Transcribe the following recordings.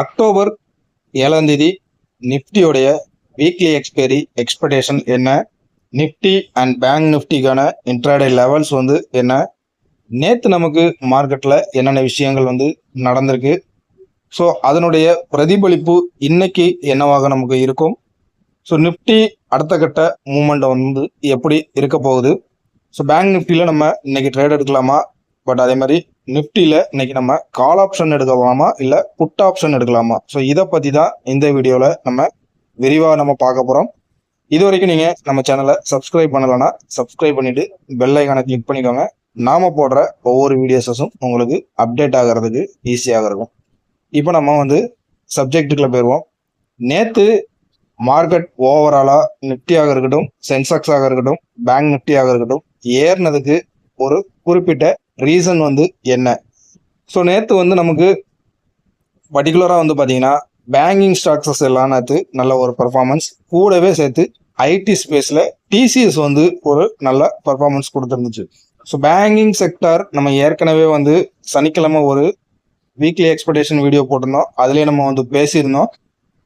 October 7ஆம் தேதி நிஃப்டியோடைய வீக்லி எக்ஸ்பைரி எக்ஸ்பெக்டேஷன் என்ன, நிஃப்டி அண்ட் பேங்க் நிஃப்டிக்கான இன்ட்ராடே லெவல்ஸ் வந்து என்ன, நேற்று நமக்கு மார்க்கெட்டில் என்னென்ன விஷயங்கள் வந்து நடந்திருக்கு, ஸோ அதனுடைய பிரதிபலிப்பு இன்னைக்கு என்னவாக நமக்கு இருக்கும், ஸோ நிஃப்டி அடுத்த கட்ட மூமெண்ட் வந்து எப்படி இருக்க போகுது, ஸோ பேங்க் நிஃப்டியில் நம்ம இன்னைக்கு ட்ரேட் எடுக்கலாமா, பட் அதே மாதிரி நிஃப்டியில் இன்னைக்கு நம்ம கால் ஆப்ஷன் எடுக்கலாமா இல்லை புட் ஆப்ஷன் எடுக்கலாமா, ஸோ இதை பற்றி தான் இந்த வீடியோவில் நம்ம விரிவாக நம்ம பார்க்க போகிறோம். இது வரைக்கும் நீங்கள் நம்ம சேனலை சப்ஸ்கிரைப் பண்ணலைன்னா சப்ஸ்கிரைப் பண்ணிவிட்டு பெல் ஐக்கானை கிளிக் பண்ணிக்கோங்க. நாம் போடுற ஒவ்வொரு வீடியோஸஸும் உங்களுக்கு அப்டேட் ஆகிறதுக்கு ஈஸியாக இருக்கும். இப்போ நம்ம வந்து சப்ஜெக்டுக்குள்ளே போயிடுவோம். நேற்று மார்க்கெட் ஓவராலாக நிஃப்டியாக இருக்கட்டும், சென்செக்ஸாக இருக்கட்டும், பேங்க் நிஃப்டியாக இருக்கட்டும் ஏறினதுக்கு ஒரு குறிப்பிட்ட ரீசன் வந்து என்ன, ஸோ நேற்று வந்து நமக்கு பர்டிகுலராக வந்து பார்த்தீங்கன்னா பேங்கிங் ஸ்டாக்ஸஸ் எல்லாம் நேற்று நல்ல ஒரு பர்ஃபார்மன்ஸ், கூடவே சேர்த்து ஐடி ஸ்பேஸில் டிசிஎஸ் வந்து ஒரு நல்ல பர்ஃபார்மன்ஸ் கொடுத்துருந்துச்சு. ஸோ பேங்கிங் செக்டார் நம்ம ஏற்கனவே வந்து சனிக்கிழமை ஒரு வீக்லி எக்ஸ்பெக்டேஷன் வீடியோ போட்டிருந்தோம், அதுலேயே நம்ம வந்து பேசியிருந்தோம்.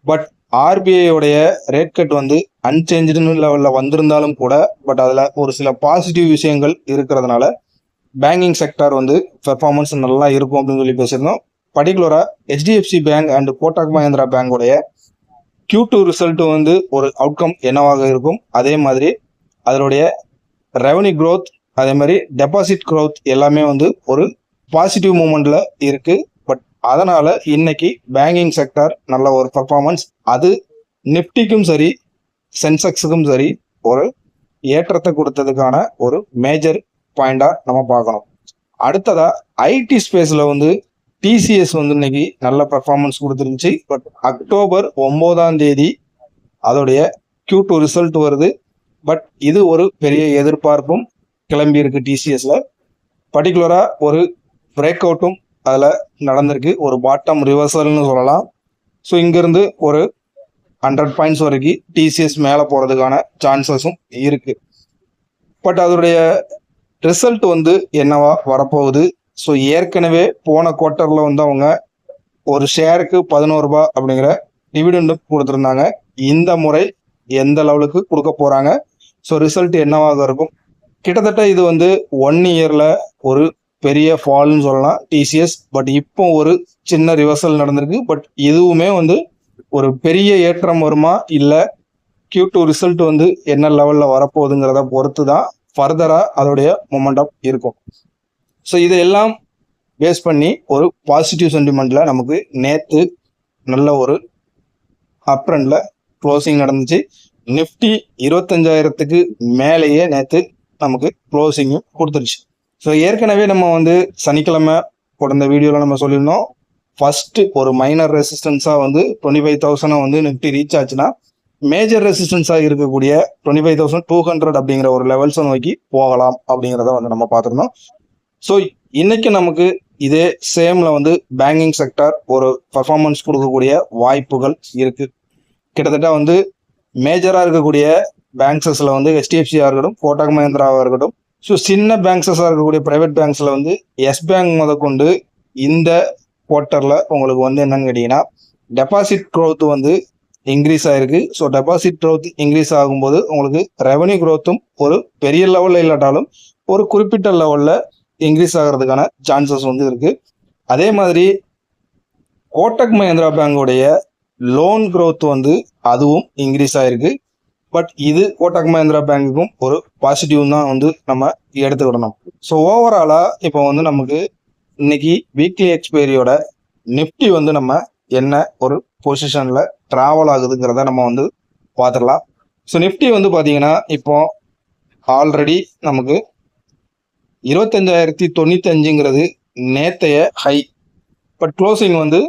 பட் ஆர்பிஐயோடைய ரேட் கட் வந்து அன்சேஞ்சுன்னு லெவலில் வந்திருந்தாலும் கூட, பட் அதில் ஒரு சில பாசிட்டிவ் விஷயங்கள் இருக்கிறதுனால பேங்கிங் செக்டார் வந்து பெர்ஃபார்மன்ஸ் நல்லா இருக்கும் அப்படின்னு சொல்லி பேசியிருந்தோம். பர்டிகுலராக HDFC bank and Kotak Mahindra பேங்கோடைய Q2 ரிசல்ட் வந்து ஒரு அவுட்கம் என்னவாக இருக்கும், அதே மாதிரி அதனுடைய ரெவன்யூ க்ரோத், அதே மாதிரி டெபாசிட் க்ரோத் எல்லாமே வந்து ஒரு பாசிட்டிவ் மூமெண்ட்ல இருக்கு. பட் அதனால இன்னைக்கு பேங்கிங் செக்டார் நல்ல ஒரு பர்ஃபார்மன்ஸ், அது நிஃப்டிக்கும் சரி சென்செக்ஸுக்கும் சரி ஒரு ஏற்றத்தை கொடுத்ததுக்கான ஒரு மேஜர் பாயிண்டா நம்ம பார்க்கணும். அடுத்ததா ஐடி ஸ்பேஸ்ல வந்து டிசிஎஸ் வந்து இன்னைக்கு நல்ல பெர்ஃபார்மன்ஸ் கொடுத்துருந்துச்சு. பட் அக்டோபர் 9ஆம் தேதி அதோடைய Q2 ரிசல்ட் வருது. பட் இது ஒரு பெரிய எதிர்பார்ப்பும் கிளம்பி இருக்கு டிசிஎஸ்ல. பர்டிகுலரா ஒரு பிரேக் அவுட்டும் அதில் நடந்திருக்கு, ஒரு பாட்டம் ரிவர்சல்னு சொல்லலாம். ஸோ இங்கிருந்து ஒரு 100 பாயிண்ட்ஸ் வரைக்கும் டிசிஎஸ் மேலே போகிறதுக்கான சான்சஸும் இருக்கு. பட் அதோடைய ரிசல்ட் வந்து என்னவா வரப்போகுது, ஸோ ஏற்கனவே போன குவார்ட்டரில் வந்து அவங்க ஒரு ஷேருக்கு 11 ரூபாய் அப்படிங்கிற டிவிடெண்ட் கொடுத்துருந்தாங்க. இந்த முறை எந்த லெவலுக்கு கொடுக்க போகிறாங்க, ஸோ ரிசல்ட் என்னவாக இருக்கும். கிட்டத்தட்ட இது வந்து 1 இயரில் ஒரு பெரிய ஃபால்னு சொல்லலாம் டிசிஎஸ். பட் இப்போ ஒரு சின்ன ரிவர்சல் நடந்திருக்கு. பட் இதுவுமே வந்து ஒரு பெரிய ஏற்றம் வருமா இல்லை Q2 ரிசல்ட் வந்து என்ன லெவலில் வரப்போகுதுங்கிறத பொறுத்து தான் ஃபர்தராக அதோடைய மொமெண்டம் இருக்கும். ஸோ இதையெல்லாம் பேஸ் பண்ணி ஒரு பாசிட்டிவ் சென்டிமெண்ட்ல நமக்கு நேற்று நல்ல ஒரு அப் ட்ரெண்ட்ல க்ளோசிங் நடந்துச்சு. நிஃப்டி 25,000க்கு மேலேயே நேற்று நமக்கு க்ளோசிங்கும் கொடுத்துருச்சு. ஸோ ஏற்கனவே நம்ம வந்து சனிக்கிழமை போட்ட வீடியோவில் நம்ம சொல்லியிருந்தோம், ஃபர்ஸ்ட் ஒரு மைனர் ரெசிஸ்டன்ஸாக வந்து 25,000 வந்து நிஃப்டி ரீச் ஆச்சுன்னா மேஜர் ரெசிஸ்டன்ஸாக இருக்கக்கூடிய 25,200 அப்படிங்கிற ஒரு லெவல்ஸை நோக்கி போகலாம் அப்படிங்கிறத வந்து நம்ம பார்த்துருந்தோம். ஸோ இன்னைக்கு நமக்கு இதே சேம்ல வந்து பேங்கிங் செக்டார் ஒரு பர்ஃபார்மன்ஸ் கொடுக்கக்கூடிய வாய்ப்புகள் இருக்கு. கிட்டத்தட்ட வந்து மேஜராக இருக்கக்கூடிய பேங்க்ஸஸ்ல வந்து HDFCயாக இருக்கட்டும், கோட்டாக் மஹேந்திராவாக இருக்கட்டும், ஸோ சின்ன பேங்க்ஸஸாக இருக்கக்கூடிய பிரைவேட் பேங்க்ஸில் வந்து எஸ் பேங்க் முதற்கொண்டு இந்த குவார்ட்டரில் உங்களுக்கு வந்து என்னன்னு கேட்டிங்கன்னா டெபாசிட் க்ரோத் வந்து இன்க்ரீஸ் ஆயிருக்கு. ஸோ டெபாசிட் க்ரோத் இன்க்ரீஸ் ஆகும்போது உங்களுக்கு ரெவன்யூ க்ரோத்தும் ஒரு பெரிய லெவலில் இல்லாட்டாலும் ஒரு குறிப்பிட்ட லெவலில் இன்க்ரீஸ் ஆகிறதுக்கான சான்சஸ் வந்து இருக்கு. அதே மாதிரி கோட்டக் மஹேந்திரா பேங்கோடைய லோன் க்ரோத் வந்து அதுவும் இன்க்ரீஸ் ஆயிருக்கு. பட் இது கோட்டக் மஹேந்திரா பேங்குக்கும் ஒரு பாசிட்டிவ் தான் வந்து நம்ம எடுத்துக்கிடணும். ஸோ ஓவராலா இப்போ வந்து நமக்கு இன்னைக்கு வீக்லி எக்ஸ்பைரியோட நிஃப்டி வந்து நம்ம என்ன ஒரு பொசிஷன்ல டிராவல் ஆகுதுங்கிறத நம்ம வந்து பார்த்துடலாம். ஸோ நிஃப்டி வந்து பார்த்தீங்கன்னா இப்போ ஆல்ரெடி நமக்கு 25,095ங்கிறது நேத்தைய ஹை. பட் க்ளோசிங் வந்து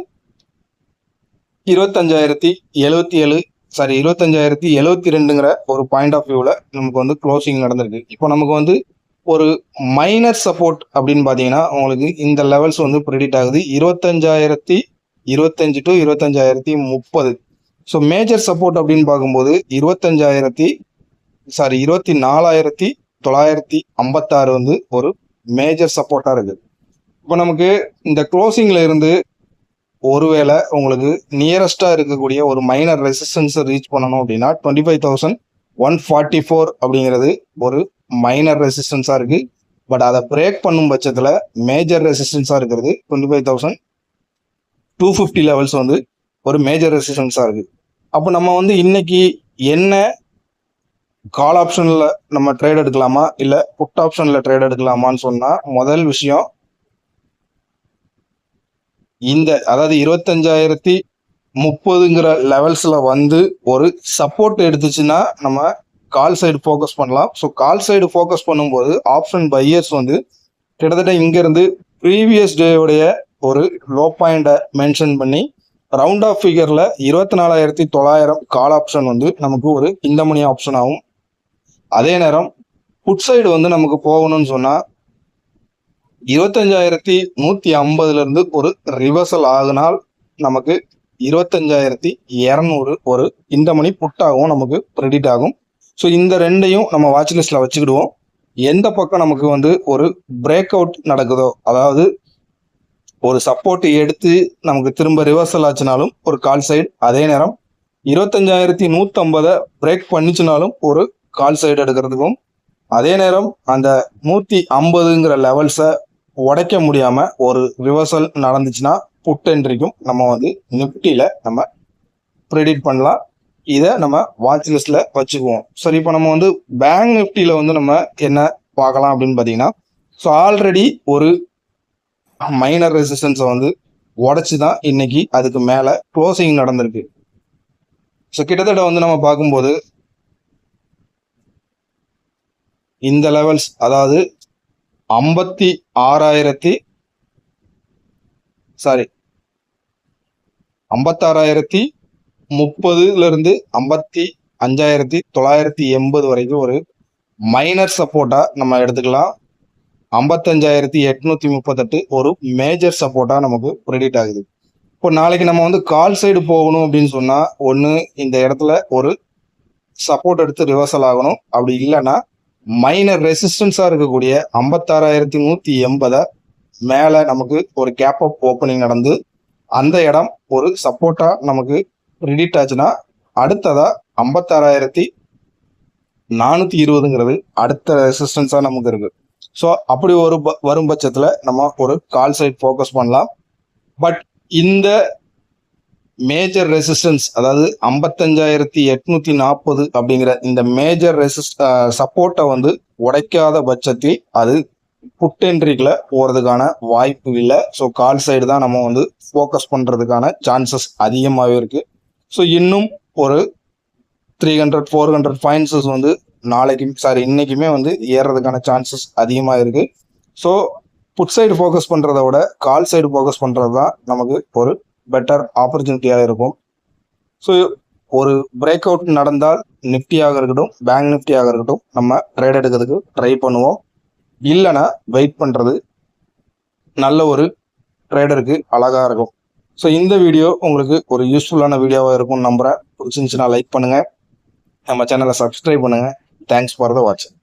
25,072ங்கிற ஒரு பாயிண்ட் ஆஃப் வியூவில் நமக்கு வந்து க்ளோசிங் நடந்திருக்கு. இப்போ நமக்கு வந்து ஒரு மைனர் சப்போர்ட் அப்படின்னு பார்த்தீங்கன்னா உங்களுக்கு இந்த லெவல்ஸ் வந்து ப்ரெடிக்ட் ஆகுது 25,025 டு 25,030. ஸோ மேஜர் சப்போர்ட் அப்படின்னு பார்க்கும்போது 24,956 வந்து ஒரு மேஜர் சப்போர்ட்டாக இருக்குது. இப்போ நமக்கு இந்த க்ளோசிங்கில் இருந்து ஒருவேளை உங்களுக்கு நியரஸ்டா இருக்கக்கூடிய ஒரு மைனர் ரெசிஸ்டன்ஸை ரீச் பண்ணணும் அப்படின்னா 25,144 அப்படிங்கிறது ஒரு மைனர் ரெசிஸ்டன்ஸா இருக்கு. பட் அதை பிரேக் பண்ணும் பட்சத்தில் மேஜர் ரெசிஸ்டன்ஸா இருக்கிறது 25,250 லெவல்ஸ் வந்து ஒரு மேஜர் ரெசிஸ்டன்ஸா இருக்கு. அப்போ நம்ம வந்து இன்னைக்கு என்ன கால் ஆப்ஷன்ல நம்ம ட்ரேட் எடுக்கலாமா இல்ல புட் ஆப்ஷன்ல ட்ரேட் எடுக்கலாமான்னு சொன்னா, முதல் விஷயம் அதாவது 25,030ங்கிற லெவல்ஸ்ல வந்து ஒரு சப்போர்ட் எடுத்துச்சுன்னா நம்ம கால் சைடு ஃபோக்கஸ் பண்ணலாம். ஸோ கால் சைடு ஃபோக்கஸ் பண்ணும்போது ஆப்ஷன் பையர்ஸ் வந்து கிட்டத்தட்ட இங்கிருந்து ப்ரீவியஸ் டேவுடைய ஒரு லோ பாயிண்டை மென்ஷன் பண்ணி ரவுண்ட் ஆஃப் ஃபிகர்ல 24,900 கால் ஆப்ஷன் வந்து நமக்கு ஒரு இந்த மணி ஆப்ஷன் ஆகும். அதே நேரம் புட் சைடு வந்து நமக்கு போகணும்னு சொன்னா 25,150 இருந்து ஒரு ரிவர்சல் ஆகினால் நமக்கு 25,200 ஒரு இந்த மணி புட்டாகவும் நமக்கு கிரெடிட் ஆகும். ஸோ இந்த ரெண்டையும் நம்ம வாட்ச் லிஸ்ட்ல வச்சுக்கிடுவோம். எந்த பக்கம் நமக்கு வந்து ஒரு பிரேக் அவுட் நடக்குதோ, அதாவது ஒரு சப்போர்ட் எடுத்து நமக்கு திரும்ப ரிவர்சல் ஆச்சுனாலும் ஒரு கால் சைடு, அதே நேரம் 25,150 பிரேக் பண்ணிச்சுனாலும் ஒரு கால் சைடு எடுக்கிறதுக்கும், அதே நேரம் அந்த 150ங்கிற லெவல்ஸை உடைக்க முடியாம ஒரு ரிவர்சல் நடந்துச்சுன்னா புட் என்ட்ரிக்கும் நம்ம வந்து நிப்டியில நம்ம ப்ரெடிக்ட் பண்ணலாம். இதை நம்ம வாட்ச் லிஸ்ட்ல வச்சுக்குவோம். சரி, இப்போ நம்ம வந்து பேங்க் நிப்டியில வந்து நம்ம என்ன பார்க்கலாம் அப்படின்னு பார்த்தீங்கன்னா, ஸோ ஆல்ரெடி ஒரு மைனர் ரெசிஸ்டன்ஸை வந்து உடைச்சு தான் இன்னைக்கு அதுக்கு மேலே க்ளோசிங் நடந்திருக்கு. ஸோ கிட்டத்தட்ட வந்து நம்ம பார்க்கும்போது இந்த லெவல்ஸ், அதாவது 56,030 இருந்து 55,980 வரைக்கும் ஒரு மைனர் சப்போர்ட்டா நம்ம எடுத்துக்கலாம். 55,838 ஒரு மேஜர் சப்போர்ட்டா நமக்கு ப்ரெடிக்ட் ஆகுது. இப்போ நாளைக்கு நம்ம வந்து கால் சைடு போகணும் அப்படின்னு சொன்னா, ஒன்று இந்த இடத்துல ஒரு சப்போர்ட் எடுத்து ரிவர்சல் ஆகணும். அப்படி இல்லைன்னா மைனர் ரெசிஸ்டன்ஸா இருக்கக்கூடிய 56,180 மேல நமக்கு ஒரு கேப் அப் ஓப்பனிங் நடந்து அந்த இடம் ஒரு சப்போர்ட்டா நமக்கு ப்ரெடிக்ட் ஆச்சுன்னா, அடுத்ததா 56,420ங்கிறது அடுத்த ரெசிஸ்டன்ஸா நமக்கு இருக்கு. ஸோ அப்படி ஒரு வரும் பட்சத்துல நம்ம ஒரு கால் சைட் ஃபோக்கஸ் பண்ணலாம். பட் இந்த மேஜர் ரெசிஸ்டன்ஸ், அதாவது 55,840 அப்படிங்கிற இந்த மேஜர் சப்போர்ட்டை வந்து உடைக்காத பட்சத்தில் அது புட் என்ட்ரிக்குள்ள போறதுக்கான வாய்ப்பு இல்லை. ஸோ கால் சைடு தான் நம்ம வந்து ஃபோக்கஸ் பண்றதுக்கான சான்சஸ் அதிகமாகவே இருக்கு. ஸோ இன்னும் ஒரு 300-400 பாயிண்ட்ஸஸ் வந்து இன்னைக்குமே வந்து ஏறதுக்கான சான்சஸ் அதிகமாக இருக்கு. ஸோ புட் சைடு ஃபோக்கஸ் பண்றதை விட கால் சைடு ஃபோக்கஸ் பண்றது தான் நமக்கு ஒரு பெட்டர் ஆப்பர்ச்சுனிட்டியாக இருக்கும். ஸோ ஒரு பிரேக் அவுட் நடந்தால் நிப்டியாக இருக்கட்டும், பேங்க் நிப்டியாக இருக்கட்டும், நம்ம ட்ரேட் எடுக்கிறதுக்கு ட்ரை பண்ணுவோம். இல்லைன்னா வெயிட் பண்ணுறது நல்ல ஒரு ட்ரேடருக்கு அழகாக இருக்கும். ஸோ இந்த வீடியோ உங்களுக்கு ஒரு யூஸ்ஃபுல்லான வீடியோவாக இருக்கும்னு நம்புகிறேன். பிடிச்சிருந்துச்சுன்னா லைக் பண்ணுங்கள், நம்ம சேனலை சப்ஸ்கிரைப் பண்ணுங்கள். தேங்க்ஸ் ஃபார் த வாட்சிங்.